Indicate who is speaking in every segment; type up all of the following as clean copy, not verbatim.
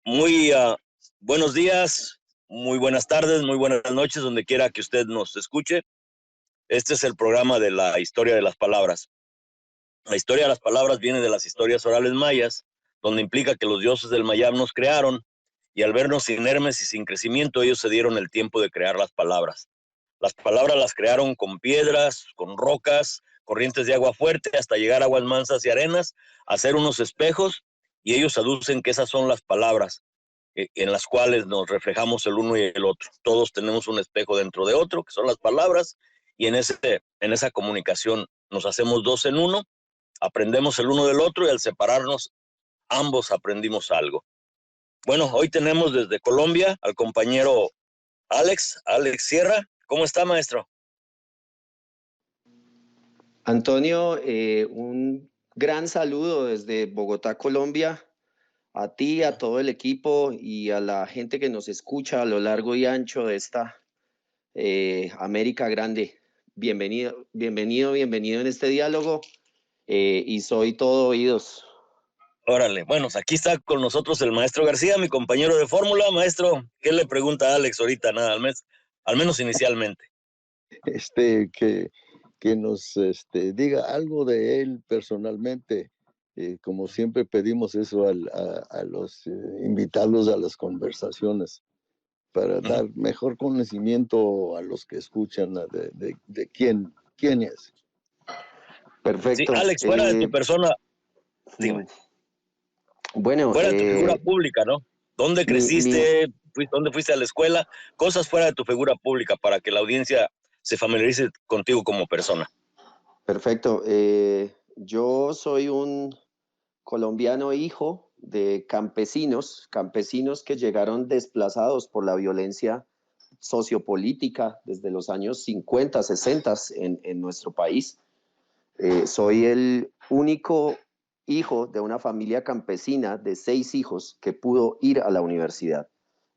Speaker 1: Muy buenos días, muy buenas tardes, muy buenas noches, donde quiera que usted nos escuche. Este es el programa de la historia de las palabras. La historia de las palabras viene de las historias orales mayas, donde implica que los dioses del Mayab nos crearon y al vernos inermes y sin crecimiento, ellos se dieron el tiempo de crear las palabras. Las palabras las crearon con piedras, con rocas, corrientes de agua fuerte, hasta llegar a aguas mansas y arenas, hacer unos espejos, y ellos aducen que esas son las palabras en las cuales nos reflejamos el uno y el otro. Todos tenemos un espejo dentro de otro, que son las palabras, y en esa comunicación nos hacemos dos en uno, aprendemos el uno del otro, y al separarnos, ambos aprendimos algo. Bueno, hoy tenemos desde Colombia al compañero Alex Sierra. ¿Cómo está, maestro?
Speaker 2: Antonio, un gran saludo desde Bogotá, Colombia, a ti, a todo el equipo y a la gente que nos escucha a lo largo y ancho de esta América Grande. Bienvenido, bienvenido, bienvenido en este diálogo y soy todo oídos.
Speaker 1: Órale, bueno, aquí está con nosotros el maestro García, mi compañero de fórmula. Maestro, ¿qué le pregunta a Alex ahorita? Nada, al menos inicialmente.
Speaker 3: Que nos diga algo de él personalmente. Como siempre pedimos eso a los invitados a las conversaciones, para dar mejor conocimiento a los que escuchan de quién es.
Speaker 2: Perfecto.
Speaker 1: Sí, Alex, fuera de tu persona, dime.
Speaker 2: Bueno,
Speaker 1: Fuera de tu figura pública, ¿no? ¿Dónde creciste? ¿Dónde fuiste a la escuela? Cosas fuera de tu figura pública para que la audiencia se familiarice contigo como persona.
Speaker 2: Perfecto. Yo soy un colombiano hijo de campesinos que llegaron desplazados por la violencia sociopolítica desde los años 50, 60 en nuestro país. Soy el único hijo de una familia campesina de 6 hijos que pudo ir a la universidad.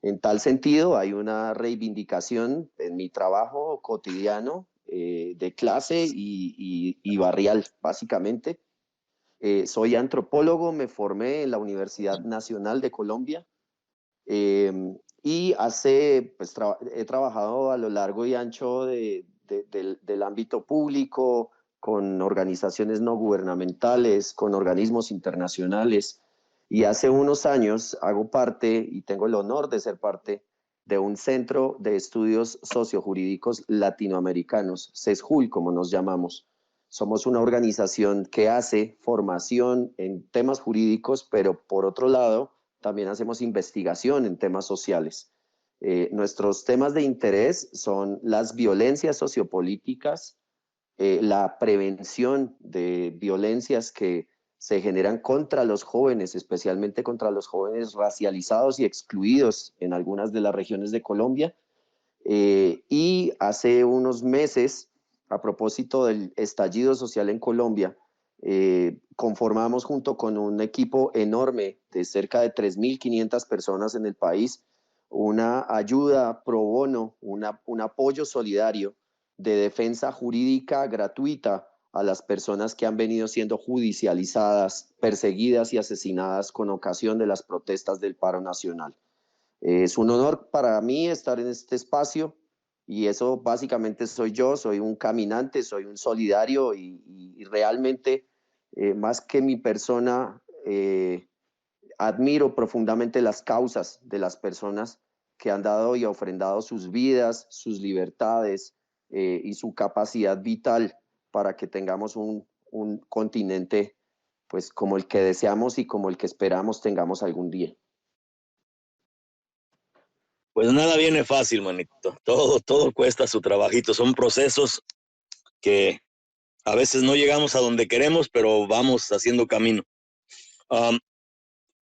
Speaker 2: En tal sentido, hay una reivindicación en mi trabajo cotidiano de clase y barrial, básicamente. Soy antropólogo, me formé en la Universidad Nacional de Colombia eh, y he trabajado a lo largo y ancho del ámbito público, con organizaciones no gubernamentales, con organismos internacionales. Y hace unos años hago parte y tengo el honor de ser parte de un centro de estudios sociojurídicos latinoamericanos, CESJUL, como nos llamamos. Somos una organización que hace formación en temas jurídicos, pero por otro lado, también hacemos investigación en temas sociales. Nuestros temas de interés son las violencias sociopolíticas, la prevención de violencias que se generan contra los jóvenes, especialmente contra los jóvenes racializados y excluidos en algunas de las regiones de Colombia. Y hace unos meses, a propósito del estallido social en Colombia, conformamos junto con un equipo enorme de cerca de 3.500 personas en el país una ayuda pro bono, un apoyo solidario de defensa jurídica gratuita a las personas que han venido siendo judicializadas, perseguidas y asesinadas con ocasión de las protestas del paro nacional. Es un honor para mí estar en este espacio y eso básicamente soy yo, soy un caminante, soy un solidario y realmente más que mi persona admiro profundamente las causas de las personas que han dado y ofrendado sus vidas, sus libertades y su capacidad vital para que tengamos un continente pues como el que deseamos y como el que esperamos tengamos algún día.
Speaker 1: Pues nada viene fácil, manito. Todo cuesta su trabajito. Son procesos que a veces no llegamos a donde queremos, pero vamos haciendo camino.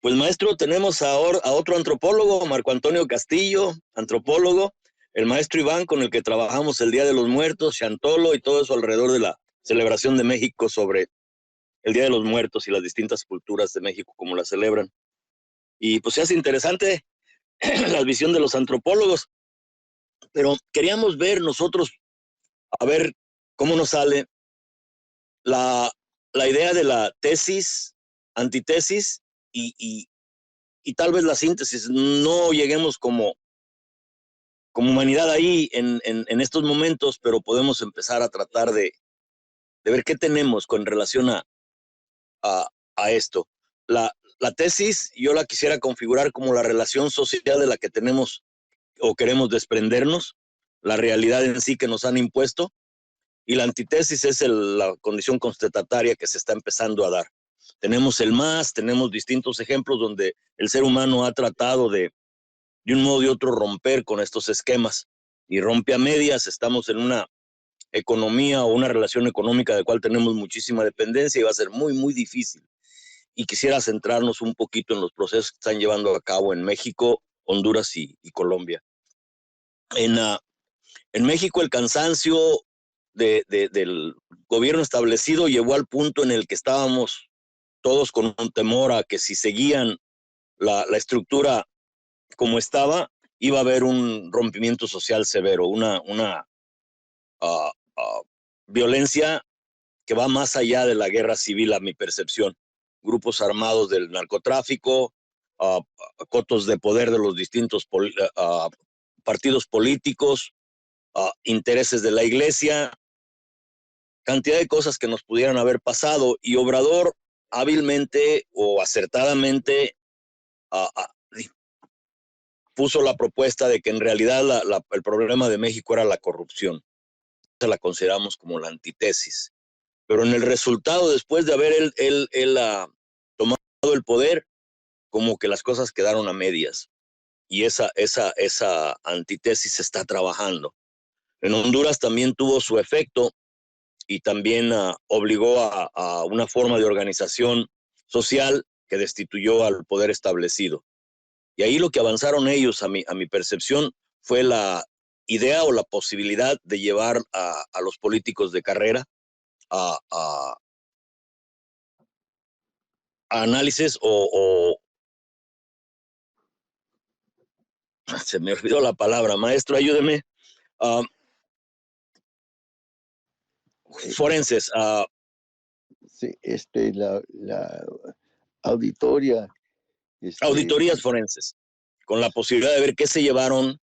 Speaker 1: Pues maestro, tenemos ahora a otro antropólogo, Marco Antonio Castillo, antropólogo, el maestro Iván, con el que trabajamos el Día de los Muertos, Chantolo y todo eso alrededor de la celebración de México sobre el Día de los Muertos y las distintas culturas de México, como la celebran. Y pues se hace interesante la visión de los antropólogos, pero queríamos ver nosotros, a ver cómo nos sale la idea de la tesis, antitesis y y tal vez la síntesis, no lleguemos como humanidad ahí en estos momentos, pero podemos empezar a tratar de ver qué tenemos con relación a esto. La tesis yo la quisiera configurar como la relación social de la que tenemos o queremos desprendernos, la realidad en sí que nos han impuesto, y la antítesis es la condición constatataria que se está empezando a dar. Tenemos tenemos distintos ejemplos donde el ser humano ha tratado de un modo y otro romper con estos esquemas, y rompe a medias. Estamos en una economía o una relación económica de cual tenemos muchísima dependencia y va a ser muy, muy difícil. Y quisiera centrarnos un poquito en los procesos que están llevando a cabo en México, Honduras y Colombia. En México el cansancio del gobierno establecido llevó al punto en el que estábamos todos con un temor a que si seguían la estructura como estaba, iba a haber un rompimiento social severo, una violencia que va más allá de la guerra civil, a mi percepción. Grupos armados del narcotráfico, cotos de poder de los distintos partidos políticos, intereses de la iglesia, cantidad de cosas que nos pudieran haber pasado, y Obrador hábilmente o acertadamente puso la propuesta de que en realidad el problema de México era la corrupción. Se la consideramos como la antítesis. Pero en el resultado, después de haber él tomado el poder, como que las cosas quedaron a medias. Y esa antítesis se está trabajando. En Honduras también tuvo su efecto y también obligó a una forma de organización social que destituyó al poder establecido. Y ahí lo que avanzaron ellos, a mi percepción, fue la idea o la posibilidad de llevar a los políticos de carrera a análisis o se me olvidó la palabra, maestro, ayúdeme. Forenses.
Speaker 3: Sí, la auditoría.
Speaker 1: Auditorías forenses, con la posibilidad de ver qué se llevaron,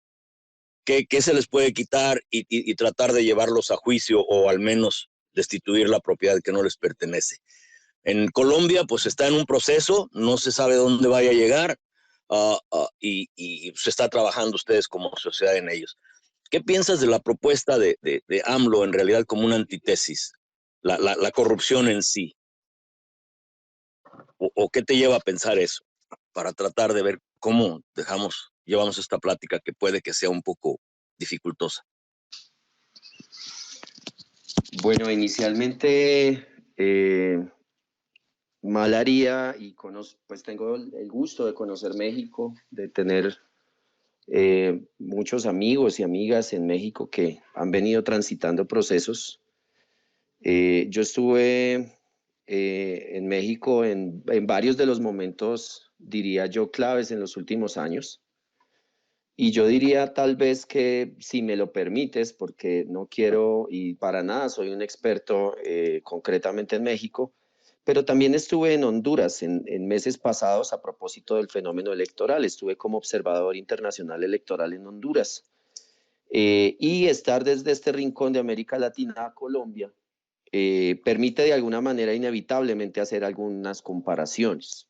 Speaker 1: qué se les puede quitar y tratar de llevarlos a juicio o al menos destituir la propiedad que no les pertenece. En Colombia, pues está en un proceso, no se sabe dónde vaya a llegar y se está trabajando ustedes como sociedad en ellos. ¿Qué piensas de la propuesta de AMLO en realidad como una antítesis? La corrupción en sí. ¿O qué te lleva a pensar eso? Para tratar de ver cómo llevamos esta plática que puede que sea un poco dificultosa.
Speaker 2: Bueno, inicialmente mal haría, y pues tengo el gusto de conocer México, de tener muchos amigos y amigas en México que han venido transitando procesos. Yo estuve en México en varios de los momentos, diría yo, claves en los últimos años. Y yo diría tal vez que, si me lo permites, porque no quiero y para nada soy un experto concretamente en México, pero también estuve en Honduras en meses pasados a propósito del fenómeno electoral. Estuve como observador internacional electoral en Honduras. Y estar desde este rincón de América Latina a Colombia permite de alguna manera inevitablemente hacer algunas comparaciones.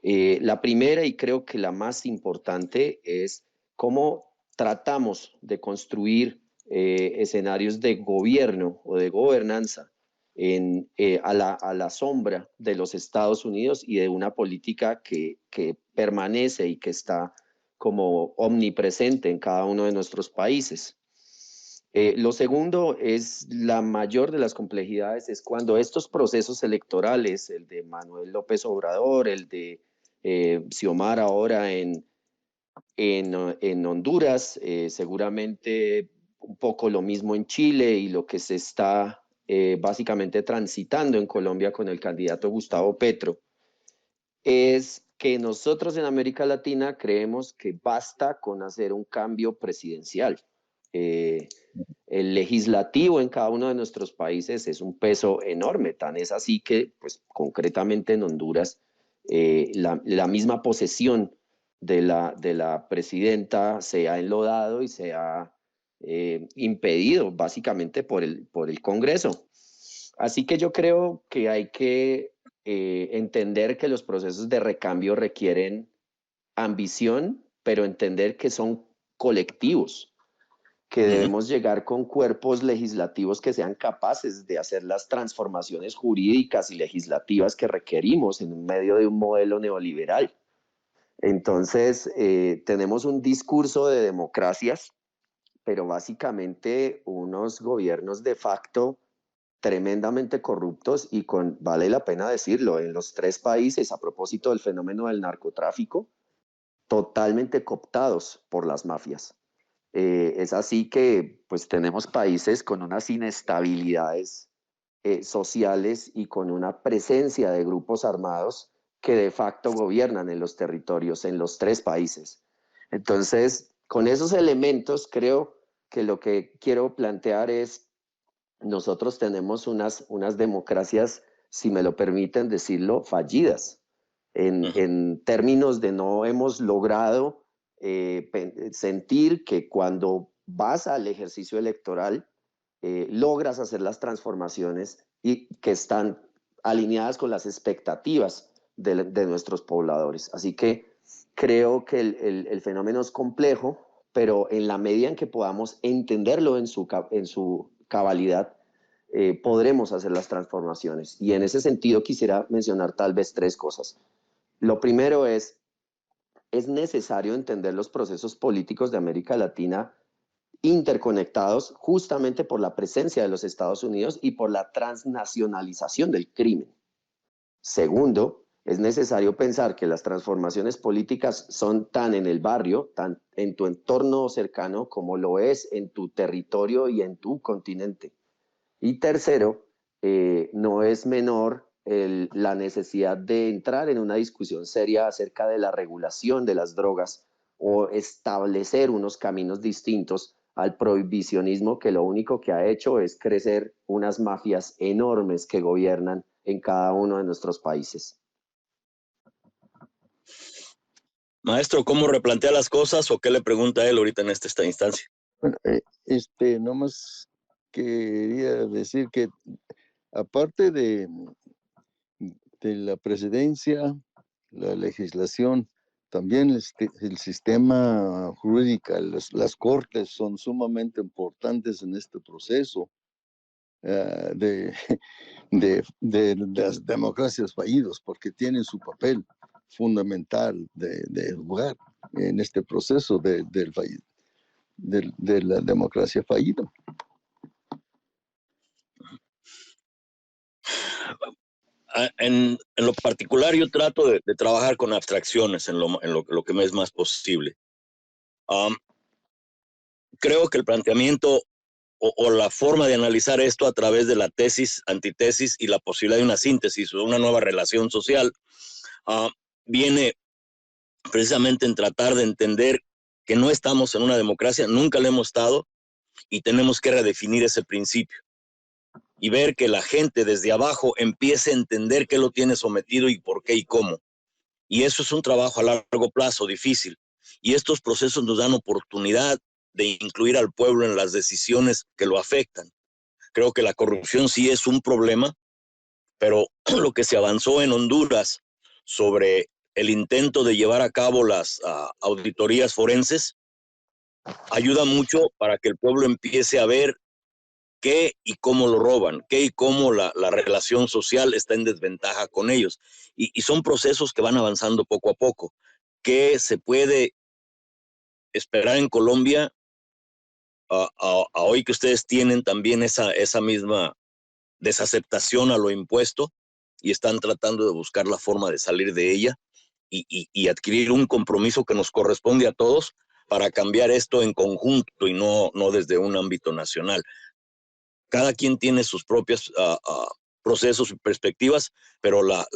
Speaker 2: La primera, y creo que la más importante, es cómo tratamos de construir escenarios de gobierno o de gobernanza a la sombra de los Estados Unidos y de una política que permanece y que está como omnipresente en cada uno de nuestros países. Lo segundo es la mayor de las complejidades, es cuando estos procesos electorales, el de Manuel López Obrador, el de Xiomara ahora en Honduras, seguramente un poco lo mismo en Chile, y lo que se está básicamente transitando en Colombia con el candidato Gustavo Petro, es que nosotros en América Latina creemos que basta con hacer un cambio presidencial. El legislativo en cada uno de nuestros países es un peso enorme, tan es así que, pues, concretamente en Honduras, la misma posesión de la presidenta se ha enlodado y se ha impedido básicamente por el Congreso. Así que yo creo que hay que entender que los procesos de recambio requieren ambición, pero entender que son colectivos, que debemos llegar con cuerpos legislativos que sean capaces de hacer las transformaciones jurídicas y legislativas que requerimos en medio de un modelo neoliberal. Entonces, tenemos un discurso de democracias, pero básicamente unos gobiernos de facto tremendamente corruptos y vale la pena decirlo, en los 3 países, a propósito del fenómeno del narcotráfico, totalmente cooptados por las mafias. Es así que pues tenemos países con unas inestabilidades sociales y con una presencia de grupos armados que de facto gobiernan en los territorios, en los 3 países. Entonces, con esos elementos creo que lo que quiero plantear es, nosotros tenemos unas democracias, si me lo permiten decirlo, fallidas, en términos de no hemos logrado sentir que cuando vas al ejercicio electoral, logras hacer las transformaciones y que están alineadas con las expectativas de nuestros pobladores. Así que creo que el fenómeno es complejo, pero en la medida en que podamos entenderlo en su cabalidad, podremos hacer las transformaciones. Y en ese sentido quisiera mencionar tal vez 3 cosas. Lo primero es necesario entender los procesos políticos de América Latina interconectados justamente por la presencia de los Estados Unidos y por la transnacionalización del crimen. Segundo, es necesario pensar que las transformaciones políticas son tan en el barrio, tan en tu entorno cercano, como lo es en tu territorio y en tu continente. Y tercero, no es menor la necesidad de entrar en una discusión seria acerca de la regulación de las drogas o establecer unos caminos distintos al prohibicionismo que lo único que ha hecho es crecer unas mafias enormes que gobiernan en cada uno de nuestros países.
Speaker 1: Maestro, ¿cómo replantea las cosas o qué le pregunta a él ahorita en esta instancia?
Speaker 3: Bueno, nomás quería decir que aparte de la presidencia, la legislación, también el sistema jurídico, las cortes son sumamente importantes en este proceso de las democracias fallidas, porque tienen su papel fundamental de jugar en este proceso de la democracia fallida.
Speaker 1: En lo particular, yo trato de trabajar con abstracciones en lo que me es más posible. Creo que el planteamiento o la forma de analizar esto a través de la tesis, antitesis y la posibilidad de una síntesis o una nueva relación social viene precisamente en tratar de entender que no estamos en una democracia, nunca lo hemos estado y tenemos que redefinir ese principio y ver que la gente desde abajo empiece a entender qué lo tiene sometido y por qué y cómo. Y eso es un trabajo a largo plazo, difícil. Y estos procesos nos dan oportunidad de incluir al pueblo en las decisiones que lo afectan. Creo que la corrupción sí es un problema, pero lo que se avanzó en Honduras sobre el intento de llevar a cabo las auditorías forenses ayuda mucho para que el pueblo empiece a ver qué y cómo lo roban, qué y cómo la relación social está en desventaja con ellos. Y son procesos que van avanzando poco a poco. ¿Qué se puede esperar en Colombia a hoy que ustedes tienen también esa misma desaceptación a lo impuesto y están tratando de buscar la forma de salir de ella y adquirir un compromiso que nos corresponde a todos para cambiar esto en conjunto y no desde un ámbito nacional? Cada quien tiene sus propios procesos y perspectivas, pero la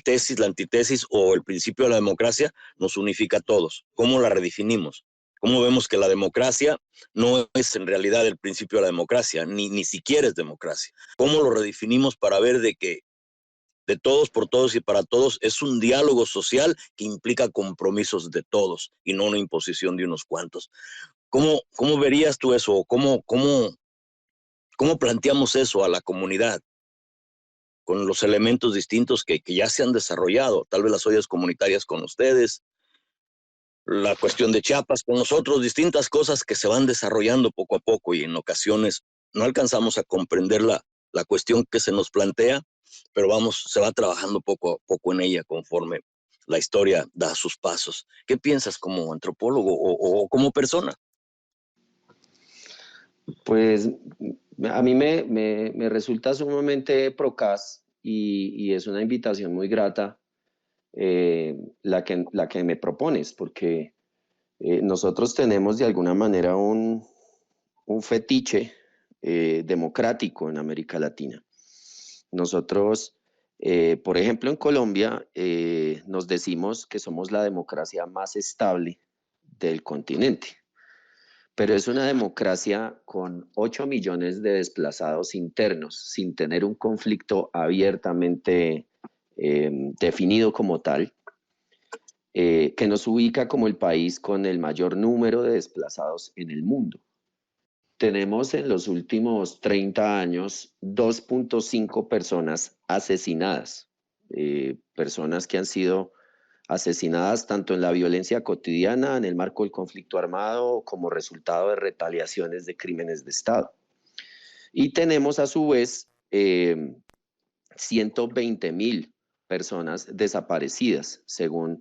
Speaker 1: tesis, la antitesis o el principio de la democracia nos unifica a todos. ¿Cómo la redefinimos? ¿Cómo vemos que la democracia no es en realidad el principio de la democracia, ni siquiera es democracia? ¿Cómo lo redefinimos para ver de que de todos, por todos y para todos, es un diálogo social que implica compromisos de todos y no una imposición de unos cuantos. ¿Cómo verías tú eso? ¿Cómo planteamos eso a la comunidad con los elementos distintos que ya se han desarrollado? Tal vez las ollas comunitarias con ustedes, la cuestión de Chiapas con nosotros, distintas cosas que se van desarrollando poco a poco y en ocasiones no alcanzamos a comprender la cuestión que se nos plantea, pero se va trabajando poco a poco en ella conforme la historia da sus pasos. ¿Qué piensas como antropólogo o como persona?
Speaker 2: Pues a mí me resulta sumamente procaz y es una invitación muy grata la que me propones, porque nosotros tenemos de alguna manera un fetiche democrático en América Latina. Nosotros, por ejemplo, en Colombia nos decimos que somos la democracia más estable del continente, pero es una democracia con 8 millones de desplazados internos, sin tener un conflicto abiertamente definido como tal, que nos ubica como el país con el mayor número de desplazados en el mundo. Tenemos en los últimos 30 años 2.5 personas asesinadas, personas que han sido asesinadas tanto en la violencia cotidiana, en el marco del conflicto armado, como resultado de retaliaciones de crímenes de Estado. Y tenemos a su vez 120.000 personas desaparecidas, según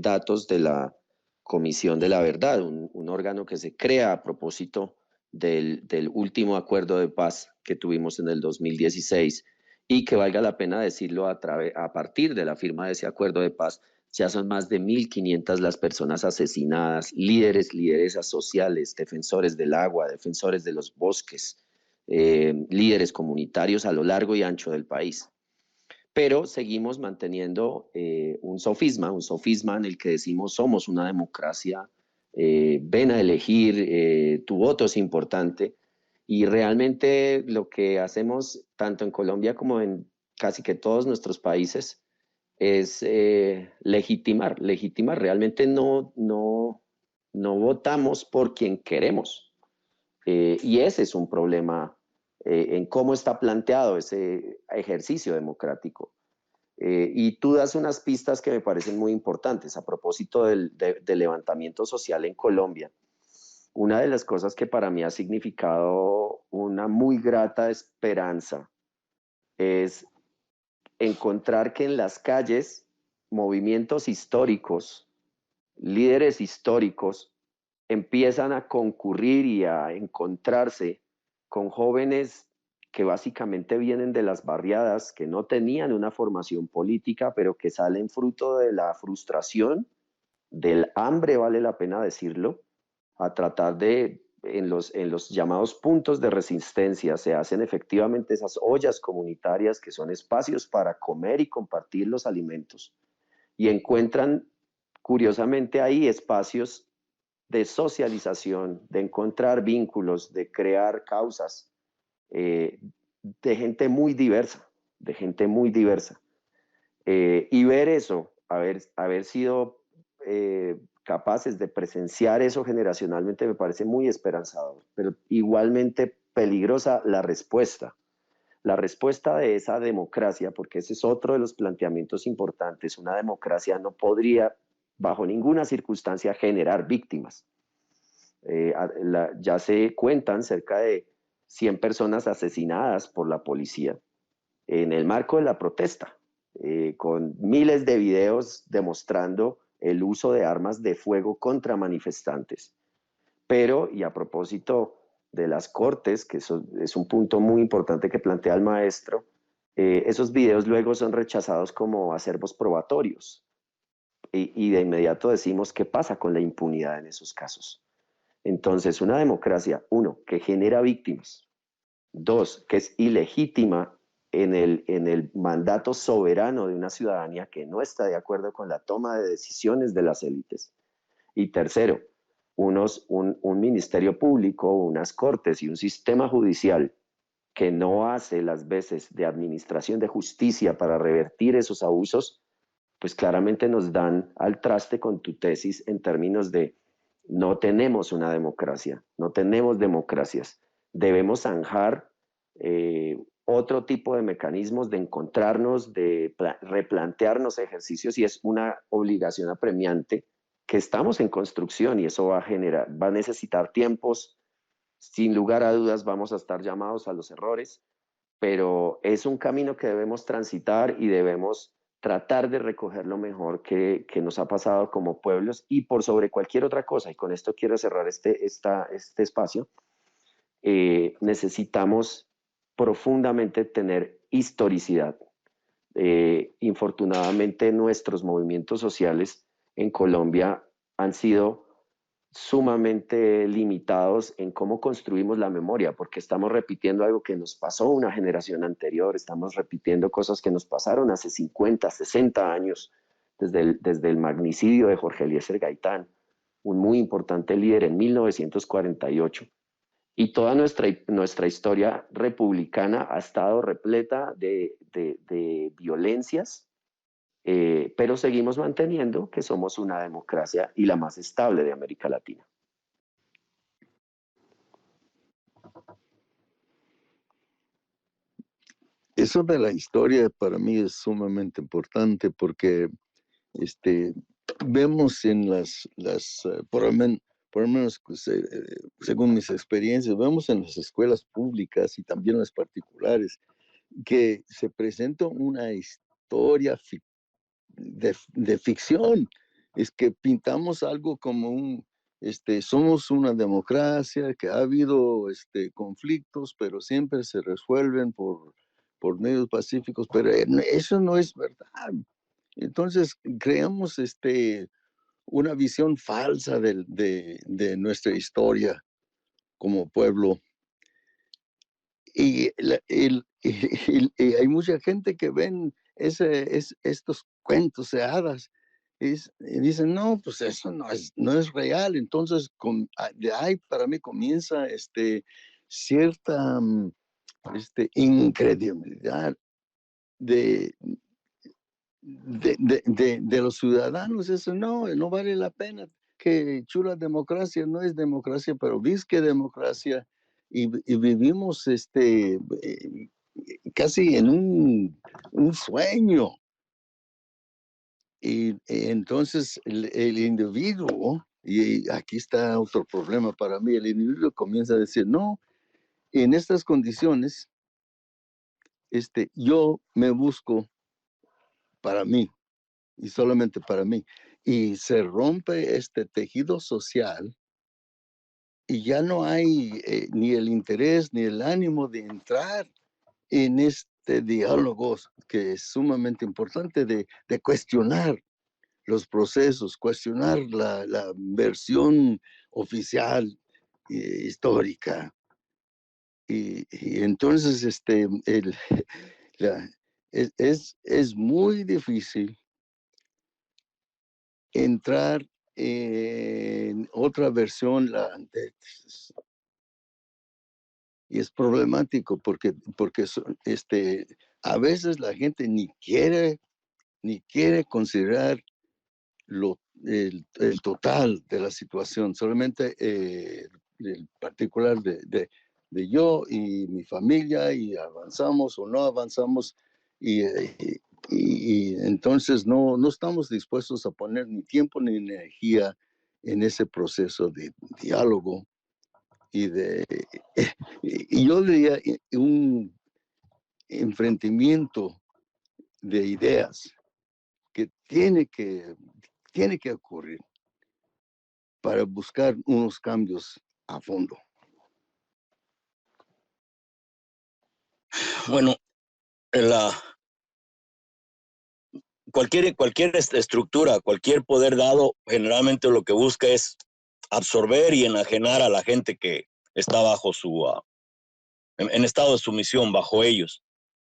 Speaker 2: datos de la Comisión de la Verdad, un órgano que se crea a propósito del último acuerdo de paz que tuvimos en el 2016 y que valga la pena decirlo a partir de la firma de ese acuerdo de paz, ya son más de 1.500 las personas asesinadas, lideresas sociales, defensores del agua, defensores de los bosques, líderes comunitarios a lo largo y ancho del país. Pero seguimos manteniendo un sofisma en el que decimos somos una democracia, ven a elegir, tu voto es importante. Y realmente lo que hacemos tanto en Colombia como en casi que todos nuestros países es legitimar. Realmente no votamos por quien queremos. Y ese es un problema en cómo está planteado ese ejercicio democrático. Y tú das unas pistas que me parecen muy importantes a propósito del levantamiento social en Colombia. Una de las cosas que para mí ha significado una muy grata esperanza es encontrar que en las calles movimientos históricos, líderes históricos, empiezan a concurrir y a encontrarse con jóvenes que básicamente vienen de las barriadas, que no tenían una formación política, pero que salen fruto de la frustración, del hambre, vale la pena decirlo, a tratar de, en los llamados puntos de resistencia, se hacen efectivamente esas ollas comunitarias que son espacios para comer y compartir los alimentos. Y encuentran, curiosamente, ahí espacios de socialización, de encontrar vínculos, de crear causas, de gente muy diversa, de gente muy diversa. Y ver eso, haber sido capaces de presenciar eso generacionalmente me parece muy esperanzador, pero igualmente peligrosa la respuesta de esa democracia, porque ese es otro de los planteamientos importantes. Una democracia no podría, bajo ninguna circunstancia, generar víctimas. Ya se cuentan cerca de 100 personas asesinadas por la policía en el marco de la protesta, con miles de videos demostrando el uso de armas de fuego contra manifestantes. Pero, y a propósito de las cortes, que eso es un punto muy importante que plantea el maestro, esos videos luego son rechazados como acervos probatorios. Y de inmediato decimos, ¿qué pasa con la impunidad en esos casos? Entonces, una democracia, uno, que genera víctimas, dos, que es ilegítima en el mandato soberano de una ciudadanía que no está de acuerdo con la toma de decisiones de las élites. Y tercero, un ministerio público, unas cortes y un sistema judicial que no hace las veces de administración de justicia para revertir esos abusos, pues claramente nos dan al traste con tu tesis en términos de no tenemos una democracia, no tenemos democracias. Debemos zanjar otro tipo de mecanismos de encontrarnos, de replantearnos ejercicios, y es una obligación apremiante que estamos en construcción, y eso va a necesitar tiempos. Sin lugar a dudas vamos a estar llamados a los errores, pero es un camino que debemos transitar y debemos tratar de recoger lo mejor que nos ha pasado como pueblos, y por sobre cualquier otra cosa, y con esto quiero cerrar este espacio, necesitamos profundamente tener historicidad. Infortunadamente nuestros movimientos sociales en Colombia han sido sumamente limitados en cómo construimos la memoria, porque estamos repitiendo algo que nos pasó una generación anterior, estamos repitiendo cosas que nos pasaron hace 50, 60 años, desde el magnicidio de Jorge Eliezer Gaitán, un muy importante líder en 1948. Y toda nuestra historia republicana ha estado repleta de violencias, pero seguimos manteniendo que somos una democracia y la más estable de América Latina.
Speaker 3: Eso de la historia para mí es sumamente importante porque vemos en por lo menos según mis experiencias, vemos en las escuelas públicas y también las particulares que se presenta una historia de ficción. Es que pintamos algo como somos una democracia, que ha habido conflictos, pero siempre se resuelven por medios pacíficos, pero eso no es verdad. Entonces creamos una visión falsa de nuestra historia como pueblo. Y, y hay mucha gente que ven estos cuentos de hadas y dicen, no, pues eso no es real. Entonces, de ahí para mí comienza cierta incredulidad de, de los ciudadanos. Eso no vale la pena. Que chula democracia, no es democracia, pero disque democracia, y vivimos casi en un sueño. Y entonces el individuo, y aquí está otro problema para mí, el individuo comienza a decir, no, en estas condiciones, yo me busco para mí, y solamente para mí. Y se rompe este tejido social y ya no hay ni el interés ni el ánimo de entrar en este diálogo que es sumamente importante de cuestionar los procesos, cuestionar la versión oficial histórica. Y entonces es muy difícil entrar en otra versión, la antítesis. Y es problemático porque a veces la gente ni quiere considerar el total de la situación, solamente el particular de yo y mi familia, y avanzamos o no avanzamos, y entonces no estamos dispuestos a poner ni tiempo ni energía en ese proceso de diálogo y yo diría un enfrentamiento de ideas que tiene que ocurrir para buscar unos cambios a fondo.
Speaker 1: Bueno, cualquier estructura, cualquier poder dado, generalmente lo que busca es absorber y enajenar a la gente que está bajo en estado de sumisión, bajo ellos.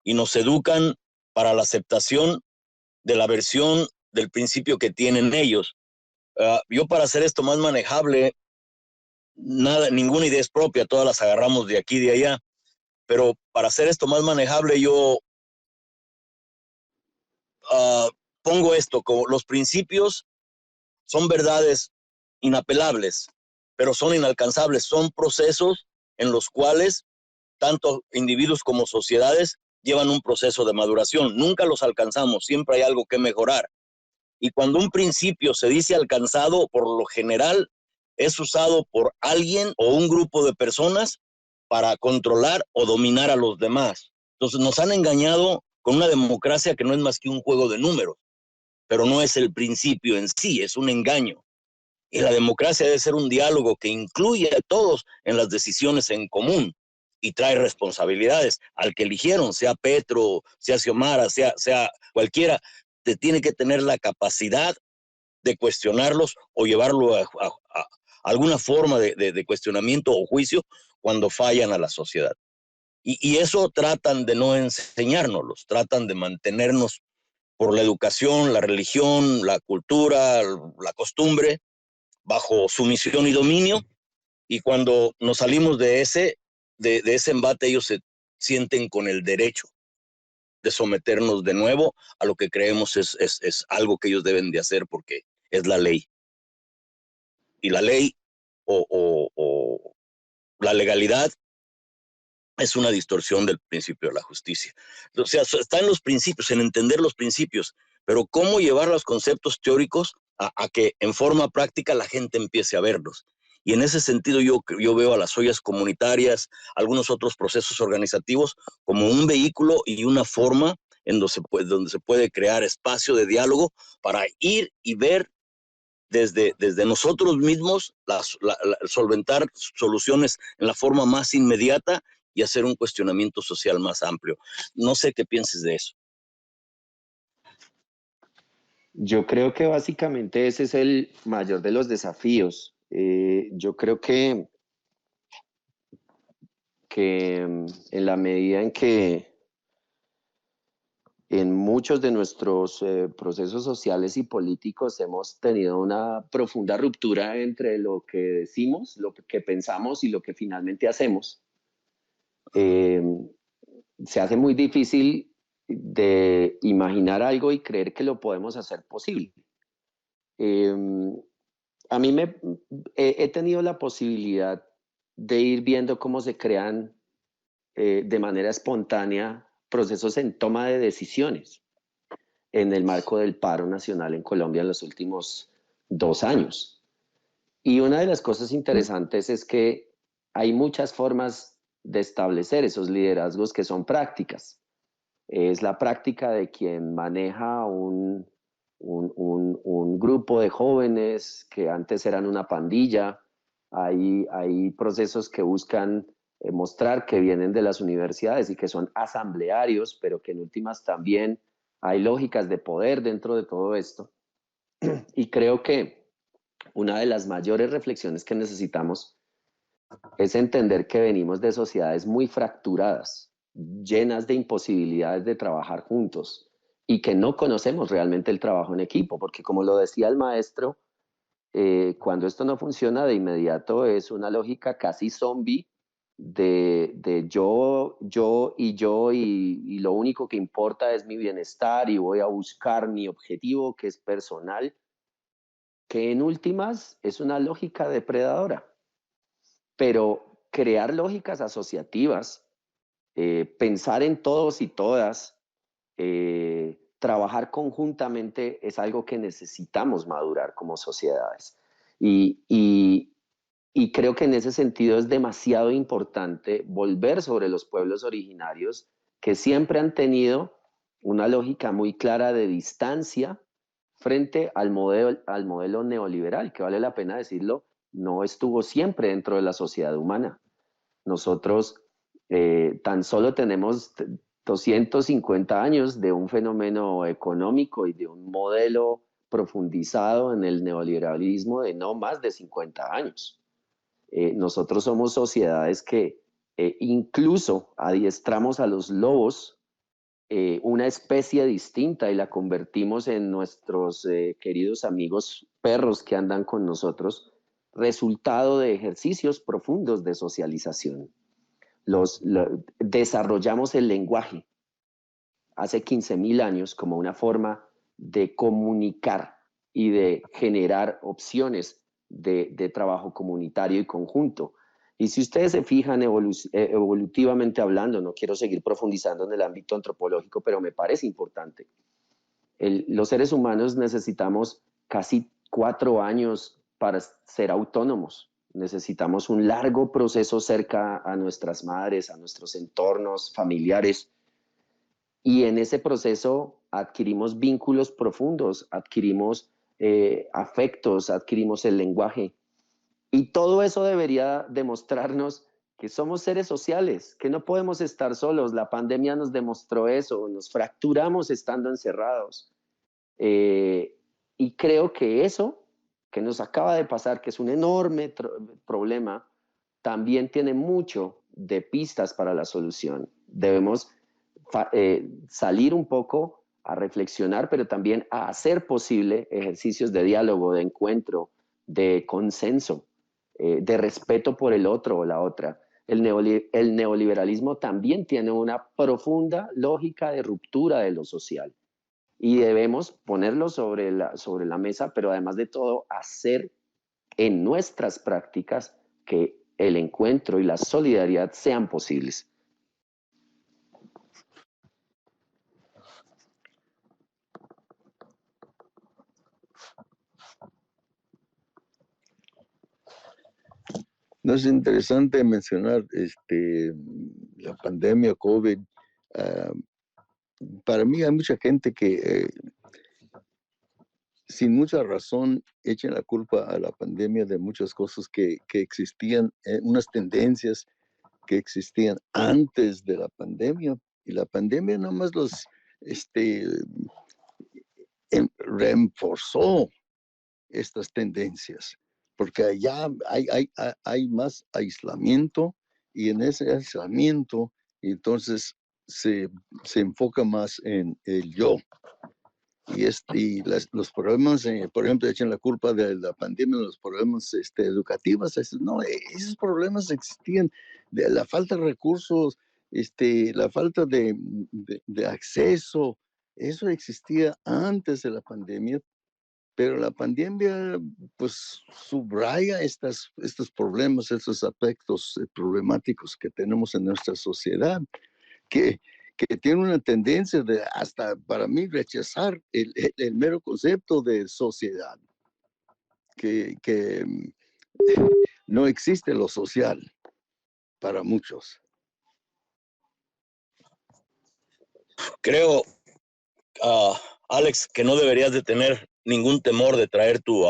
Speaker 1: Y nos educan para la aceptación de la versión del principio que tienen ellos. Yo, para hacer esto más manejable, ninguna idea es propia, todas las agarramos de aquí y de allá. Pero para hacer esto más manejable, yo pongo esto, como los principios son verdades inapelables, pero son inalcanzables, son procesos en los cuales tanto individuos como sociedades llevan un proceso de maduración. Nunca los alcanzamos, siempre hay algo que mejorar. Y cuando un principio se dice alcanzado, por lo general es usado por alguien o un grupo de personas para controlar o dominar a los demás. Entonces nos han engañado con una democracia que no es más que un juego de números, pero no es el principio en sí, es un engaño. Y la democracia debe ser un diálogo que incluye a todos en las decisiones en común y trae responsabilidades. Al que eligieron, sea Petro, sea Xiomara, sea cualquiera, te tiene que tener la capacidad de cuestionarlos o llevarlo a alguna forma de cuestionamiento o juicio cuando fallan a la sociedad. Y eso tratan de no enseñárnoslos, tratan de mantenernos por la educación, la religión, la cultura, la costumbre, bajo sumisión y dominio, y cuando nos salimos de ese embate, ellos se sienten con el derecho de someternos de nuevo a lo que creemos es algo que ellos deben de hacer porque es la ley. Y la ley o la legalidad es una distorsión del principio de la justicia. O sea, está en los principios, en entender los principios, pero cómo llevar los conceptos teóricos a que en forma práctica la gente empiece a verlos. Y en ese sentido yo veo a las ollas comunitarias, algunos otros procesos organizativos, como un vehículo y una forma en donde se puede crear espacio de diálogo para ir y ver desde nosotros mismos solventar soluciones en la forma más inmediata y hacer un cuestionamiento social más amplio. No sé qué pienses de eso.
Speaker 2: Yo creo que básicamente ese es el mayor de los desafíos. Yo creo que en la medida en que en muchos de nuestros procesos sociales y políticos hemos tenido una profunda ruptura entre lo que decimos, lo que pensamos y lo que finalmente hacemos, se hace muy difícil de imaginar algo y creer que lo podemos hacer posible. Eh, a mí he tenido la posibilidad de ir viendo cómo se crean de manera espontánea procesos en toma de decisiones en el marco del paro nacional en Colombia en los últimos 2 años. Y una de las cosas interesantes es que hay muchas formas de establecer esos liderazgos que son prácticas. Es la práctica de quien maneja un grupo de jóvenes que antes eran una pandilla. Hay procesos que buscan mostrar que vienen de las universidades y que son asamblearios, pero que en últimas también hay lógicas de poder dentro de todo esto. Y creo que una de las mayores reflexiones que necesitamos es entender que venimos de sociedades muy fracturadas, llenas de imposibilidades de trabajar juntos y que no conocemos realmente el trabajo en equipo, porque como lo decía el maestro, cuando esto no funciona de inmediato es una lógica casi zombie de yo y lo único que importa es mi bienestar y voy a buscar mi objetivo que es personal, que en últimas es una lógica depredadora. Pero crear lógicas asociativas, pensar en todos y todas, trabajar conjuntamente es algo que necesitamos madurar como sociedades. Y creo que en ese sentido es demasiado importante volver sobre los pueblos originarios que siempre han tenido una lógica muy clara de distancia frente al modelo neoliberal, que vale la pena decirlo, no estuvo siempre dentro de la sociedad humana. Nosotros tan solo tenemos 250 años de un fenómeno económico y de un modelo profundizado en el neoliberalismo de no más de 50 años. Nosotros somos sociedades que incluso adiestramos a los lobos, una especie distinta, y la convertimos en nuestros queridos amigos perros que andan con nosotros, resultado de ejercicios profundos de socialización. desarrollamos el lenguaje hace 15.000 años como una forma de comunicar y de generar opciones de trabajo comunitario y conjunto. Y si ustedes se fijan evolutivamente hablando, no quiero seguir profundizando en el ámbito antropológico, pero me parece importante. Los seres humanos necesitamos casi 4 años para ser autónomos. Necesitamos un largo proceso cerca a nuestras madres, a nuestros entornos familiares. Y en ese proceso adquirimos vínculos profundos, adquirimos afectos, adquirimos el lenguaje. Y todo eso debería demostrarnos que somos seres sociales, que no podemos estar solos. La pandemia nos demostró eso, nos fracturamos estando encerrados. Y creo que eso que nos acaba de pasar, que es un enorme problema, también tiene mucho de pistas para la solución. Debemos salir un poco a reflexionar, pero también a hacer posible ejercicios de diálogo, de encuentro, de consenso, de respeto por el otro o la otra. El neoliberalismo también tiene una profunda lógica de ruptura de lo social y debemos ponerlo sobre la mesa, pero además de todo, hacer en nuestras prácticas que el encuentro y la solidaridad sean posibles.
Speaker 3: No es interesante mencionar la pandemia COVID. Para mí hay mucha gente que sin mucha razón echan la culpa a la pandemia de muchas cosas que existían, unas tendencias que existían antes de la pandemia, y la pandemia nomás los reforzó estas tendencias, porque allá hay más aislamiento, y en ese aislamiento entonces se enfoca más en el yo. Y los problemas, por ejemplo, echan la culpa de la pandemia, los problemas educativos. No, esos problemas existían, de la falta de recursos, la falta de acceso. Eso existía antes de la pandemia, pero la pandemia pues subraya estos problemas, estos aspectos problemáticos que tenemos en nuestra sociedad, que tiene una tendencia de, hasta para mí, rechazar el mero concepto de sociedad, que no existe lo social para muchos.
Speaker 1: Creo, Alex, que no deberías de tener ningún temor de traer tu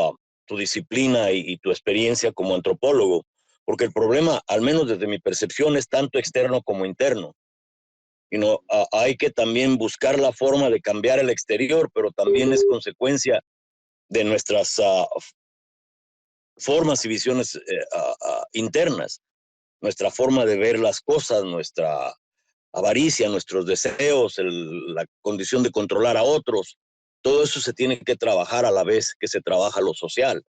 Speaker 1: disciplina y tu experiencia como antropólogo, porque el problema, al menos desde mi percepción, es tanto externo como interno. Hay que también buscar la forma de cambiar el exterior, pero también es consecuencia de nuestras formas y visiones internas, nuestra forma de ver las cosas, nuestra avaricia, nuestros deseos, la condición de controlar a otros. Todo eso se tiene que trabajar a la vez que se trabaja lo social.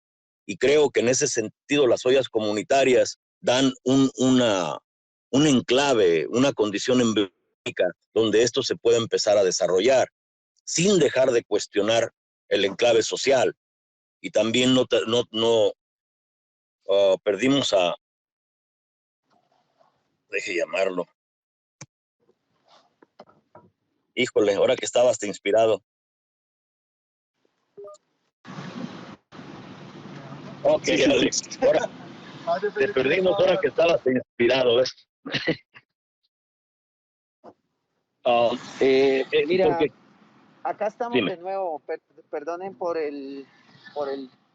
Speaker 1: Y creo que en ese sentido las ollas comunitarias dan un enclave, una condición emblífica donde esto se puede empezar a desarrollar sin dejar de cuestionar el enclave social. Y también perdimos deje llamarlo, híjole, ahora que estaba hasta inspirado. Ok, Alex, ahora te perdimos ahora que estabas inspirado, ¿ves?
Speaker 2: Mira,
Speaker 1: porque,
Speaker 2: acá estamos
Speaker 1: dime.
Speaker 2: de nuevo. Perdonen por el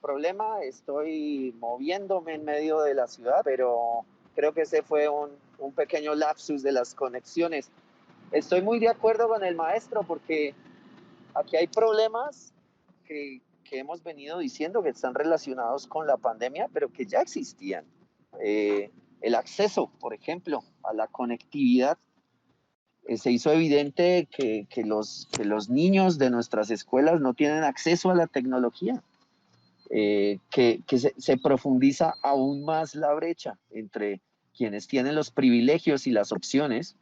Speaker 2: problema. Estoy moviéndome en medio de la ciudad, pero creo que ese fue un pequeño lapsus de las conexiones. Estoy muy de acuerdo con el maestro porque aquí hay problemas que hemos venido diciendo que están relacionados con la pandemia, pero que ya existían. El acceso, por ejemplo, a la conectividad. Se hizo evidente que los niños de nuestras escuelas no tienen acceso a la tecnología, que se profundiza aún más la brecha entre quienes tienen los privilegios y las opciones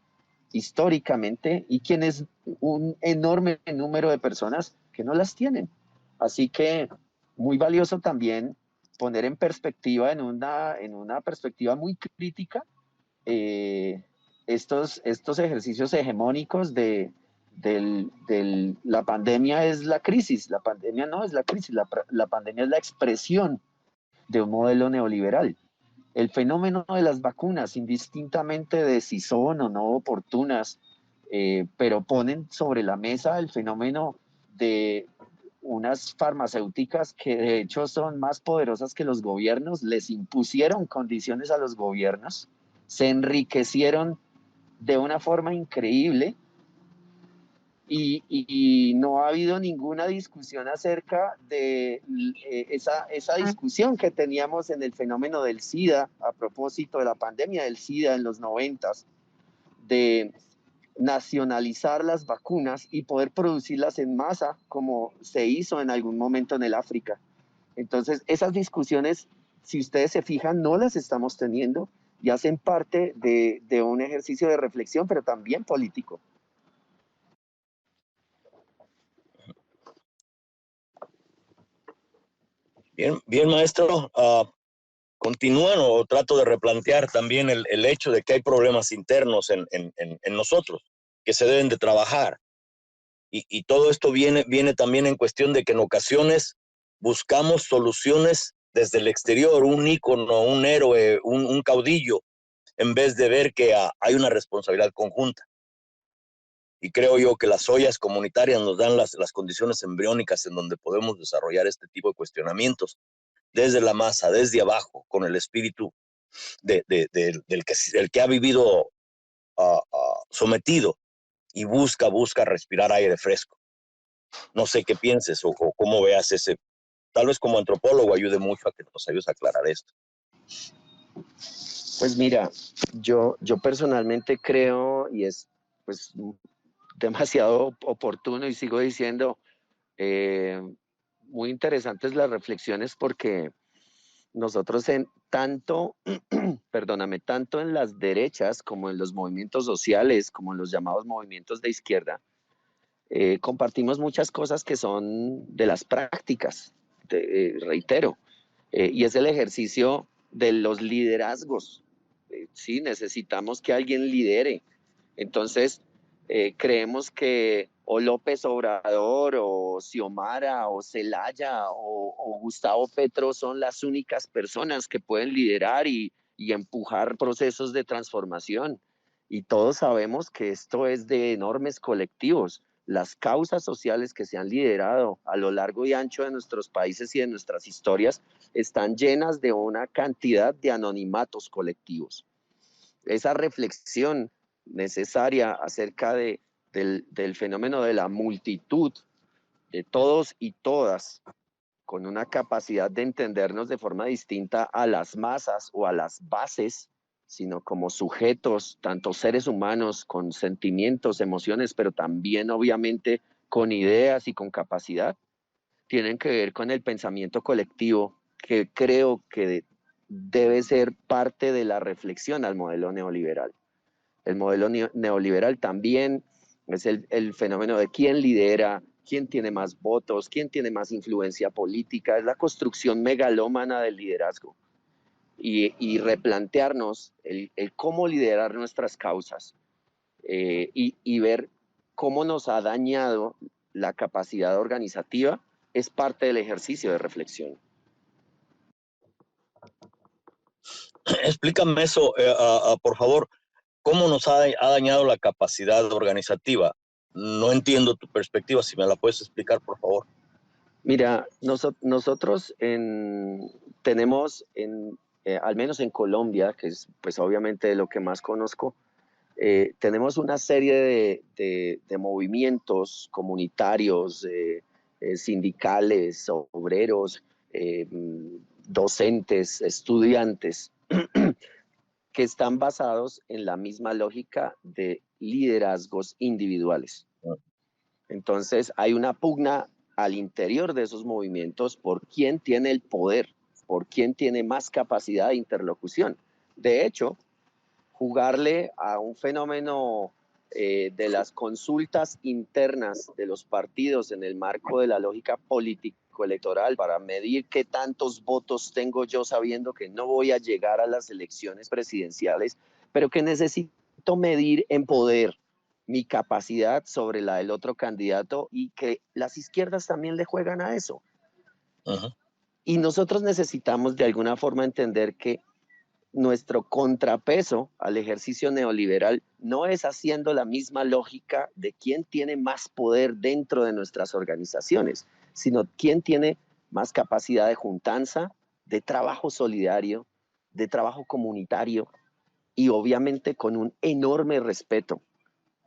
Speaker 2: históricamente y quienes un enorme número de personas que no las tienen. Así que muy valioso también poner en perspectiva, en una perspectiva muy crítica, estos ejercicios hegemónicos la pandemia es la crisis, la pandemia no es la crisis, la pandemia es la expresión de un modelo neoliberal. El fenómeno de las vacunas, indistintamente de si son o no oportunas, pero ponen sobre la mesa el fenómeno de unas farmacéuticas que de hecho son más poderosas que los gobiernos, les impusieron condiciones a los gobiernos, se enriquecieron de una forma increíble y no ha habido ninguna discusión acerca de esa discusión que teníamos en el fenómeno del SIDA, a propósito de la pandemia del SIDA en los 90s, de nacionalizar las vacunas y poder producirlas en masa, como se hizo en algún momento en el África. Entonces, esas discusiones, si ustedes se fijan, no las estamos teniendo y hacen parte de un ejercicio de reflexión, pero también político.
Speaker 1: Bien, maestro. Continúan o trato de replantear también el hecho de que hay problemas internos en nosotros que se deben de trabajar. Y todo esto viene también en cuestión de que en ocasiones buscamos soluciones desde el exterior, un ícono, un héroe, un caudillo, en vez de ver que hay una responsabilidad conjunta. Y creo yo que las ollas comunitarias nos dan las condiciones embriónicas en donde podemos desarrollar este tipo de cuestionamientos desde la masa, desde abajo, con el espíritu del que ha vivido sometido y busca respirar aire fresco. No sé qué pienses o cómo veas ese, tal vez como antropólogo ayude mucho a que nos ayudes a aclarar esto.
Speaker 2: Pues mira, yo personalmente creo, y es pues demasiado oportuno y sigo diciendo, muy interesantes las reflexiones porque nosotros perdóname, tanto en las derechas como en los movimientos sociales, como en los llamados movimientos de izquierda, compartimos muchas cosas que son de las prácticas, reitero, y es el ejercicio de los liderazgos. Sí, necesitamos que alguien lidere. Entonces, creemos que o López Obrador o Xiomara o Zelaya o Gustavo Petro son las únicas personas que pueden liderar y empujar procesos de transformación. Y todos sabemos que esto es de enormes colectivos. Las causas sociales que se han liderado a lo largo y ancho de nuestros países y de nuestras historias están llenas de una cantidad de anonimatos colectivos. Esa reflexión necesaria acerca del fenómeno de la multitud, de todos y todas, con una capacidad de entendernos de forma distinta a las masas o a las bases, sino como sujetos, tanto seres humanos con sentimientos, emociones, pero también obviamente con ideas y con capacidad, tienen que ver con el pensamiento colectivo que creo que debe ser parte de la reflexión al modelo neoliberal. El modelo neoliberal también es el fenómeno de quién lidera, quién tiene más votos, quién tiene más influencia política, es la construcción megalómana del liderazgo y replantearnos el cómo liderar nuestras causas y ver cómo nos ha dañado la capacidad organizativa es parte del ejercicio de reflexión.
Speaker 1: Explícame eso, por favor. ¿Cómo nos ha dañado la capacidad organizativa? No entiendo tu perspectiva, si me la puedes explicar, por favor.
Speaker 2: Mira, nosotros tenemos, al menos en Colombia, que es pues obviamente lo que más conozco, tenemos una serie de movimientos comunitarios, sindicales, obreros, docentes, estudiantes, que están basados en la misma lógica de liderazgos individuales. Entonces, hay una pugna al interior de esos movimientos por quién tiene el poder, por quién tiene más capacidad de interlocución. De hecho, jugarle a un fenómeno de las consultas internas de los partidos en el marco de la lógica político-electoral para medir qué tantos votos tengo yo sabiendo que no voy a llegar a las elecciones presidenciales, pero que necesito medir en poder mi capacidad sobre la del otro candidato y que las izquierdas también le juegan a eso.
Speaker 1: Ajá.
Speaker 2: Y nosotros necesitamos de alguna forma entender que nuestro contrapeso al ejercicio neoliberal no es haciendo la misma lógica de quién tiene más poder dentro de nuestras organizaciones, sino quién tiene más capacidad de juntanza, de trabajo solidario, de trabajo comunitario y obviamente con un enorme respeto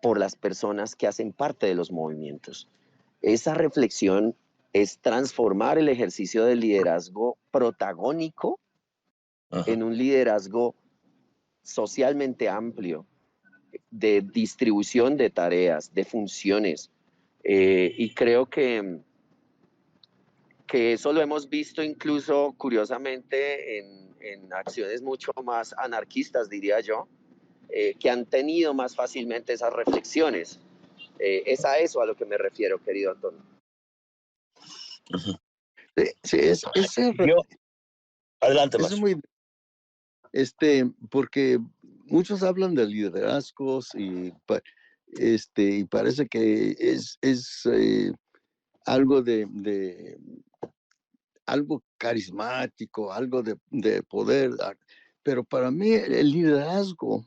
Speaker 2: por las personas que hacen parte de los movimientos. Esa reflexión es transformar el ejercicio del liderazgo protagónico en un liderazgo socialmente amplio de distribución de tareas, de funciones. Y creo que eso lo hemos visto incluso curiosamente en acciones mucho más anarquistas, diría yo, que han tenido más fácilmente esas reflexiones. Es a eso a lo que me refiero, querido Antonio.
Speaker 3: Sí,
Speaker 1: Yo, adelante,
Speaker 3: es
Speaker 1: más.
Speaker 3: muy, porque muchos hablan de liderazgos y parece que es algo de algo carismático, algo de poder, pero para mí el liderazgo